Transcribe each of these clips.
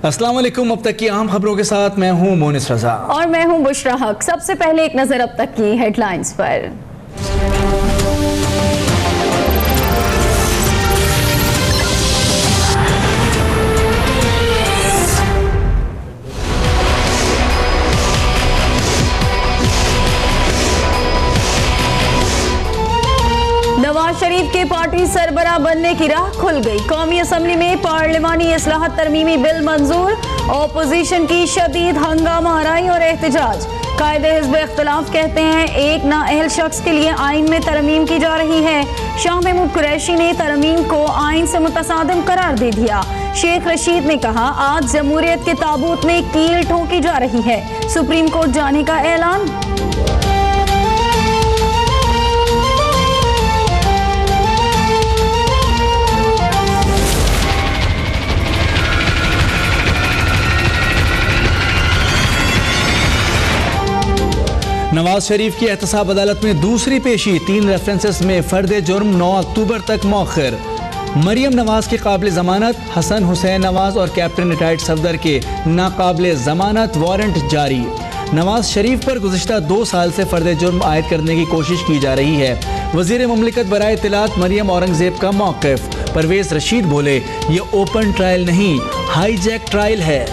अस्सलाम वालेकुम। अब तक की अहम खबरों के साथ मैं हूं मोनिस रजा और मैं हूं बुशरा हक। सबसे पहले एक नजर अब तक की हेडलाइंस पर। नवाज शरीफ के पार्टी सरबराह बनने की राह खुल गई। कौमी असम्बली में पार्लिमानी इस्लाहत तरमीमी बिल मंजूर। ऑपोजिशन की शदीद हंगामा आराई और एहतजाज। कायदे हिज़्ब इख्तिलाफ कहते हैं एक नाअहल शख्स के लिए आइन में तरमीम की जा रही है। शाह महमूद कुरैशी ने तरमीम को आइन से मुतसादिम करार दे दिया। शेख रशीद ने कहा आज जमहूरियत के ताबूत में कील ठोकी जा रही है। सुप्रीम कोर्ट जाने का ऐलान। नवाज शरीफ की एहतसाब अदालत में दूसरी पेशी। 3 रेफरेंसेस में फर्द जुर्म 9 अक्टूबर तक मौखर। मरियम नवाज के काबिल जमानत, हसन हुसैन नवाज और कैप्टन रिटायर्ड सफदर के नाकाबिल जमानत वारंट जारी। नवाज शरीफ पर गुज़िश्ता 2 साल से फर्द जुर्म आयद करने की कोशिश की जा रही है। वज़ीर मुमलिकत बराए इत्तलात मरियम औरंगजेब का मौक़िफ़। परवेज़ रशीद बोले ये ओपन ट्रायल नहीं हाईजैक ट्रायल है।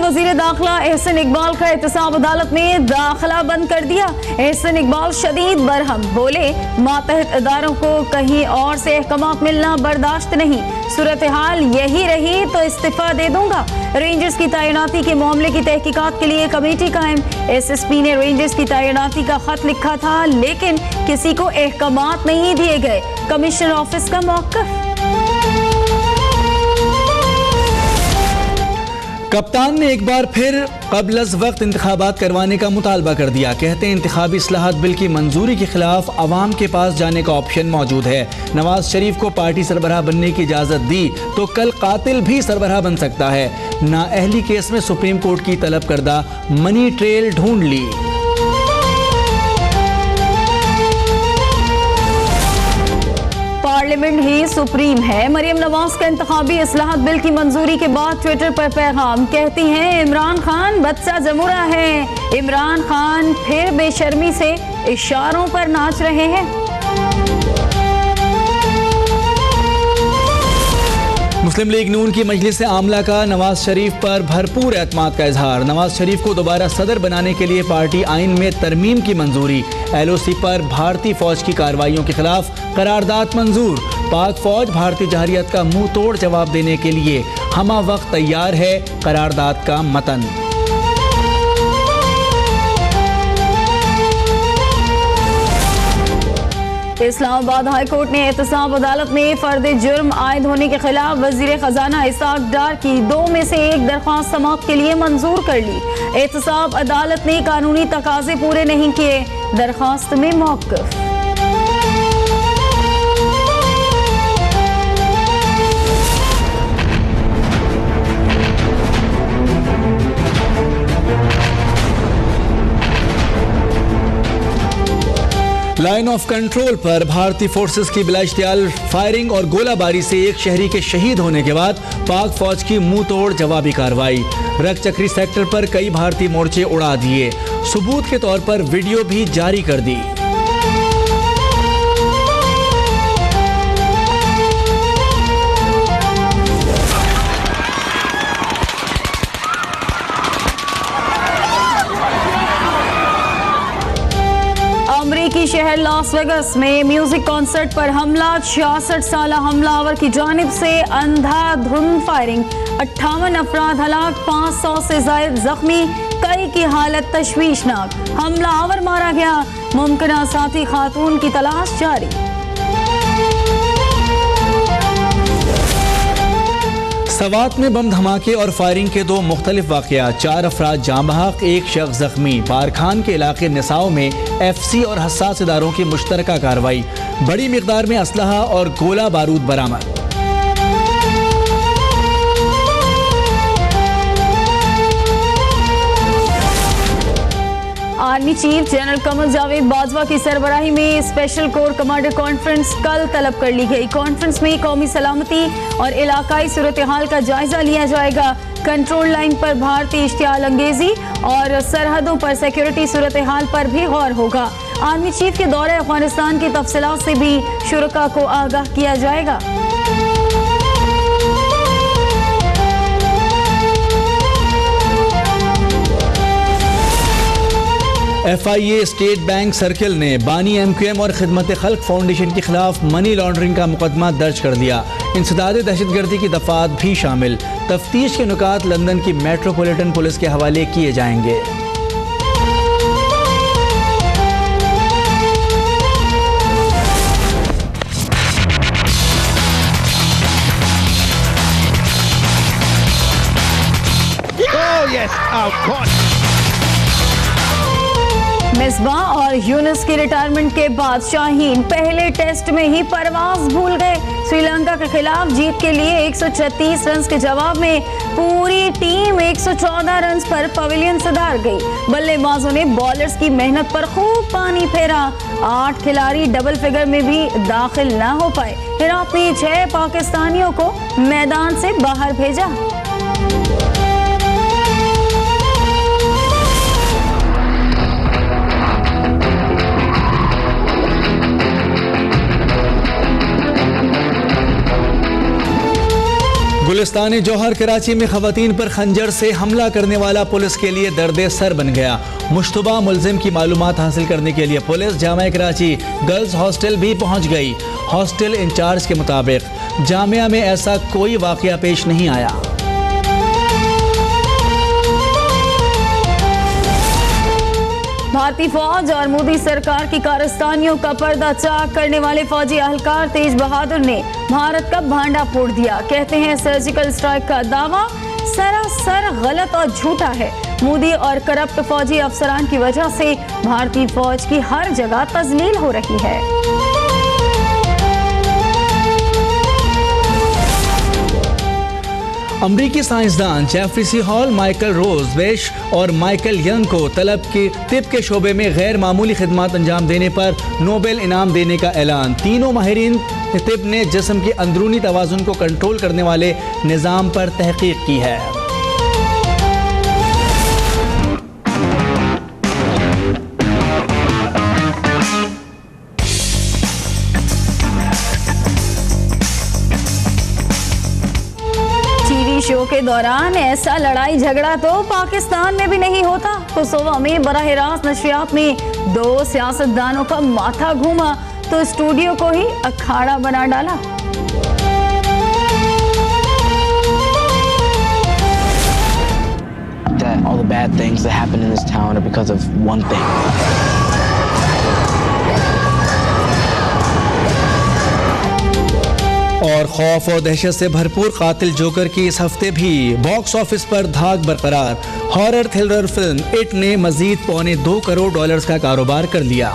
वज़ीर दाखिला एहसन इकबाल का एहतसाब अदालत में दाखिला बंद कर दिया। एहसन इकबाल शदीद बरहम बोले मातहत इदारों को कहीं और से अहकामात मिलना बर्दाश्त नहीं। सूरत हाल यही रही तो इस्तीफा दे दूंगा। रेंजर्स की तैनाती के मामले की तहकीकात के लिए कमेटी कायम। SSP ने रेंजर्स की तैनाती का खत लिखा था लेकिन किसी को अहकामात नहीं दिए गए। कमिश्नर ऑफिस का मौक़िफ़। कप्तान ने एक बार फिर क़ब्ल वक्त इंतखाबात करवाने का मुतालबा कर दिया। कहते हैं इंतखाबी इस्लाहात बिल की मंजूरी के खिलाफ अवाम के पास जाने का ऑप्शन मौजूद है। नवाज शरीफ को पार्टी सरबराह बनने की इजाज़त दी तो कल कातिल भी सरबराह बन सकता है। नाअहली केस में सुप्रीम कोर्ट की तलब करदा मनी ट्रेल ढूंढ ली। पार्लियामेंट ही सुप्रीम है। मरियम नवाज का इंतखाबी इस्लाहात बिल की मंजूरी के बाद ट्विटर पर पैगाम। कहती हैं इमरान खान बच्चा जमुरा है। इमरान खान फिर बेशर्मी से इशारों पर नाच रहे हैं। मुस्लिम लीग नून की मजलिस आमला का नवाज शरीफ पर भरपूर एतमाद का इजहार। नवाज शरीफ को दोबारा सदर बनाने के लिए पार्टी आइन में तरमीम की मंजूरी। LOC पर भारतीय फौज की कार्रवाइयों के खिलाफ करारदाद मंजूर। पाक फौज भारतीय जहरियत का मुंह तोड़ जवाब देने के लिए हमा वक्त तैयार है। करारदाद का मतन। इस्लामाबाद हाई कोर्ट ने एहतसाब अदालत में फर्द जुर्म आयद होने के खिलाफ वजीर खजाना इसाक डार की 2 में से 1 दरख्वास्त समाअत के लिए मंजूर कर ली। एहतसाब अदालत ने कानूनी तकाजे पूरे नहीं किए। दरख्वास्त में मौक़िफ़। लाइन ऑफ कंट्रोल पर भारतीय फोर्सेस की बिलाइश्तियाल फायरिंग और गोलाबारी से एक शहरी के शहीद होने के बाद पाक फौज की मुंह तोड़ जवाबी कार्रवाई। रकचक्री सेक्टर पर कई भारतीय मोर्चे उड़ा दिए। सबूत के तौर पर वीडियो भी जारी कर दी। अमेरिकी शहर लास वेगस में म्यूजिक कॉन्सर्ट पर हमला। 66 साला हमलावर की जानिब से अंधाधुंध फायरिंग। 58 अफराद हलाक, 500 से ज्यादा जख्मी। कई की हालत तशवीशनाक। हमलावर मारा गया। मुमकिना साथी खातून की तलाश जारी। सवात में बम धमाके और फायरिंग के 2 मुख्तलिफ वाक़यात। 4 अफराद जाँ बहक, 1 शख्स जख्मी। बारखान के इलाके निसाओ में FC और हसास इदारों की मुश्तरका कार्रवाई। बड़ी मिकदार में असलहा और गोला बारूद बरामद। Army chief general Qamar Javed Bajwa की सरबराही में स्पेशल कोर कमांडर कॉन्फ्रेंस कल तलब कर ली गई। कॉन्फ्रेंस में कौमी सलामती और इलाकाई सूरत हाल का जायजा लिया जाएगा। कंट्रोल लाइन पर भारतीय इश्तियाल अंगेजी और सरहदों पर सिक्योरिटी सूरत हाल पर भी गौर होगा। आर्मी चीफ के दौरे अफगानिस्तान की तफसीलात से भी शुरका को आगाह किया जाएगा। FIA स्टेट बैंक सर्किल ने बानी MQM और खिदमत खल्क फाउंडेशन के खिलाफ मनी लॉन्ड्रिंग का मुकदमा दर्ज कर दिया। इंसदाद दहशतगर्दी की दफात भी शामिल। तफ्तीश के नुकात लंदन की मेट्रोपॉलिटन पुलिस के हवाले किए जाएंगे। मिसबाह और यूनुस की रिटायरमेंट के बाद शाहीन पहले टेस्ट में ही परवाज भूल गए। श्रीलंका के खिलाफ जीत के लिए 136 रन के जवाब में पूरी टीम 114 रन पर पवेलियन सुधार गई। बल्लेबाजों ने बॉलर्स की मेहनत पर खूब पानी फेरा। 8 खिलाड़ी डबल फिगर में भी दाखिल न हो पाए। इराक ने 6 पाकिस्तानियों को मैदान से बाहर भेजा। गुलिस्तान जौहर कराची में खवातीन पर खंजर से हमला करने वाला पुलिस के लिए दर्द सर बन गया। मुश्तबा मुलजिम की मालूमात हासिल करने के लिए police Jamia Karachi girls hostel भी पहुंच गई। हॉस्टल इंचार्ज के मुताबिक जामिया में ऐसा कोई वाकया पेश नहीं आया। भारतीय फौज और मोदी सरकार की कारस्तानियों का पर्दा चाक करने वाले फौजी अहलकार तेज बहादुर ने भारत का भांडा फोड़ दिया। कहते हैं सर्जिकल स्ट्राइक का दावा सरासर गलत और झूठा है। मोदी और करप्ट फौजी अफसरान की वजह से भारतीय फौज की हर जगह तजलील हो रही है। अमरीकी साइंसदान जेफरी सी हॉल, माइकल रोज वेश और माइकल यंग को तिब के शोबे में गैर मामूली खिदमत अंजाम देने पर नोबेल इनाम देने का ऐलान। तीनों माहिरीन तिब ने जिस्म के अंदरूनी तवाज़ुन को कंट्रोल करने वाले निज़ाम पर तहकीक की है। शो के दौरान ऐसा लड़ाई झगड़ा तो पाकिस्तान में भी नहीं होता। कोसोवा में बराह रास्त नशरियात में 2 सियासतदानों का माथा घूमा तो स्टूडियो को ही अखाड़ा बना डाला। That all the bad things that happen in this town are because of one thing. और खौफ और दहशत से भरपूर कातिल जोकर की इस हफ्ते भी बॉक्स ऑफिस पर धाक बरकरार। हॉरर थ्रिलर फिल्म इट ने मजीद $2.25 करोड़ का कारोबार कर लिया।